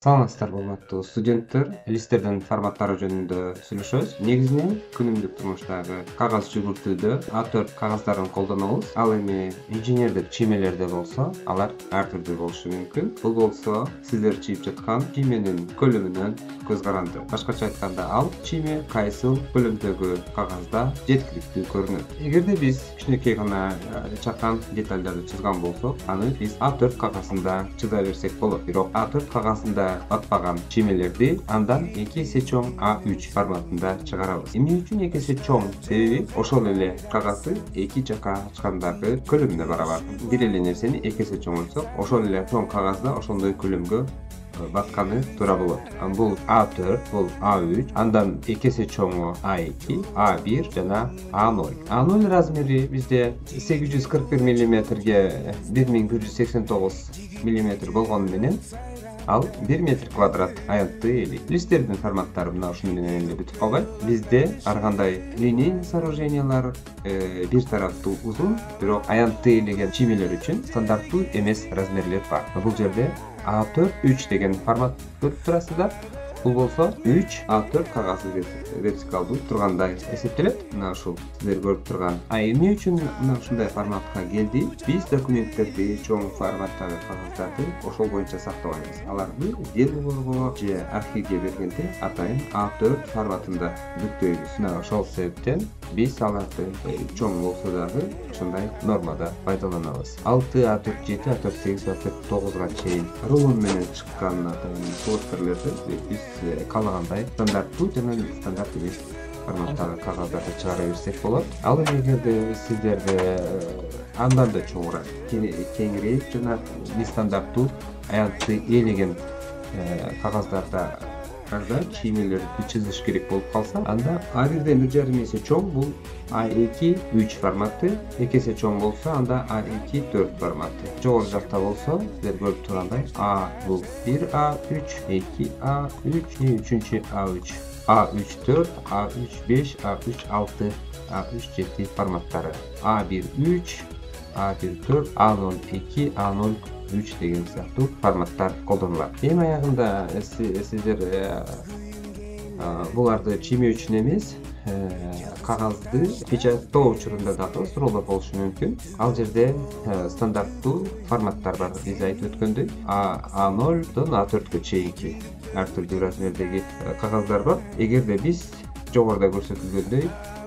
Саламатсыздар урматтуу студенттер. Листтердин форматтары жөнүндө сүйлөшөбүз. Негизинен күнүмдүк турмуштагы кагаз жүгүртүүдө А4 кагаздарын колдонобуз. Ал эми инженердик чиймелерде болсо, алар ар түрдүү болушу мүмкүн. Бул болсо сиздер чийип жаткан чийменин көлөмүнөн көз каранды. Башкача айтканда, ал чийме кайсыл көлөмдөгү кагазда жеткиликтүү көрүнөт. Эгерде биз кичинекей гана чакан детальдарды чызган болсок, аны биз А4 кагазында чыza берсек болот. Бирок А4 кагазында батпаган чиймелерди андан 2 эсе чоң А3 форматында чыгарабыз. Эмне үчүн 2 эсе чоң? Себеби ошол эле кагазды эки жака ачкандагы көлөмүнө барабар. Бир эле нерсени 2 эсе чоңойтсок, ошол эле чоң кагазда ошондой көлөмгө батканы туура болот. Бул А4, бул А3, андан 2 эсе чоңу А2, А1 жана А0. А0 размери бизде 841 мм-ге 1189 мм болгону менен ал 1 метр квадрат аянтты элек. Листтердин форматтары мына ушуну менен эле бүтүп калбайт. Бизде ар кандай линейный сооружениялар бир тараптуу узун, бирок аянтты элеген чиймелер үчүн стандарттуу эмес размерлер бар. Бул жерде А4, 3 деген формат көрүп турасыздар. Бул болсо 3 А4 кагазы вертикалдуу тургандай эсептелет. Мына ушул сиздер көрүп турган. Эмне үчүн мына ушундай форматка келди? Биз документтерди, чоң форматтагы кагаздарды ошол боюнча сактабайбыз. Аларды деловорго же архивге бергенде атайын А4 форматында бүктөйбүз. Мына ошол себептен биз аларды чоң болсо дагы ушундай нормада пайдаланабыз. 6 А4, 7 А4, 8 А4, 9га чейин рулон менен чыккан атайын плоскерлерди биз каалагандай стандарттуу жана стандарт эмес форматтагы кагаздарды чыгара берсек болот. Ал эми эгерде сиздерде андан да чоңураак, кеңирээк жана нестандарттуу аянтты ээлеген кагаздарда чиймелерди чызыш керек болуп калса, анда А1ден 1,5 эсе чоң бул А2 3 форматы, 2 эсе чоң болсо анда А2 4 форматы. Жогору жакта болсо, сиздер көрүп тургандай А бул 1А3, 2А3, 3-чү А3, А3 4, А3 5, А3 6, А3 7 форматтары. А1 3, A1 4, A0 2, A0 3 деген сыяктуу форматтар колдонулат. Эми аягында сиздер буларды чийме үчүн эмес, кагазды печаттоо учурунда дагы суроолор болушу мүмкүн. Ал жерде стандарттуу форматтар бар. Биз айтып өткөндөй, А0дон А4гө чейинки ар түрдүү размердеги кагаздар бар. Эгерде биз жогоруда көрсөтүлгөндөй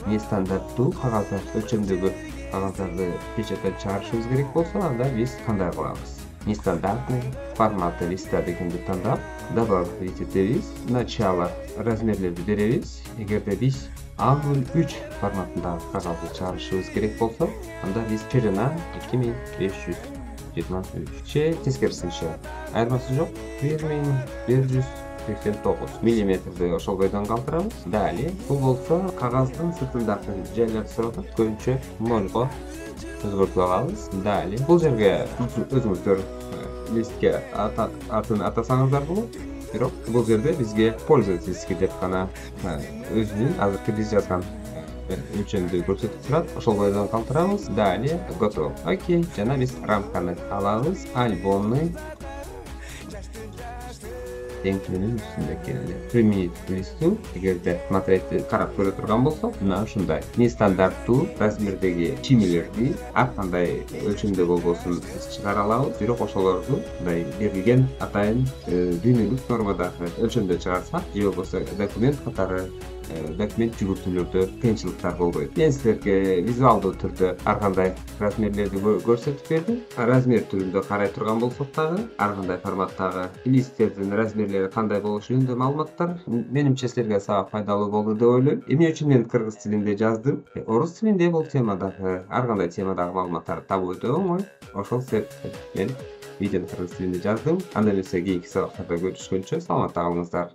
нестандарттуу кагаздар, өлчөмдөгү кагаздарды печаттап чыгарышыбыз керек болсо, анда биз кандай кылабыз? Нестандартный форматы листа дегенди тандап, добавить этебиз, начало размерлерди беребиз. Эгерде биз А03 форматындагы кагазды чыгарышыбыз керек болсо, анда биз ширина 2523 же тескерисинче айырмасы жок, 1189 миллиметрди ошол бойдон калтырабыз. Далее бул болсо кагаздын сыртындагы жайларды сурап атат, көбүнчө нольго өзгөртүп алабыз. Далее бул жерге өзүңүздөр листке атын атасаңыздар болот. Бирок бул жерде бизге пользовательский деп гана өзүнүн азыркы биз жазган өлчөмдү көрсөтүп турат. Ошол бойдон калтырабыз. Далее готов. Окей, жана биз рамканы алабыз. Альбомный теңкүнүн үстүндөгү применить к листу. Эгерде смотретти карап көрө турган болсок, мына ушундай нестандарттуу размердеги чиймелерди ар кандай өлчөмдө болбосун чыгара алабыз. Бирок ошолорду мындай берилген атайын дүйнөлүк нормадагы өлчөмдө чыгарсак, же болбосо документ катары документ жүгүртүүлөрдө кыйынчылыктар болбойт. Мен силерге визуалдуу түрдө ар кандай размерлерди көрсөтүп бердим. Размер түрүндө карай турган болсок дагы, ар кандай форматтагы листтердин размерлери кандай болушу жөнүндө маалыматтар менимче силерге сабак пайдалуу болду деп ойлойм. Эмне үчүн мен кыргыз тилинде жаздым? Орус тилинде бул темадагы ар кандай темадагы маалыматтарды табуу өтө оңой. Ошол себептен мен видеону кыргыз тилинде жаздым. Анда эмесе кийинки сабактарда көрүшкөнчө саламатта калыңыздар.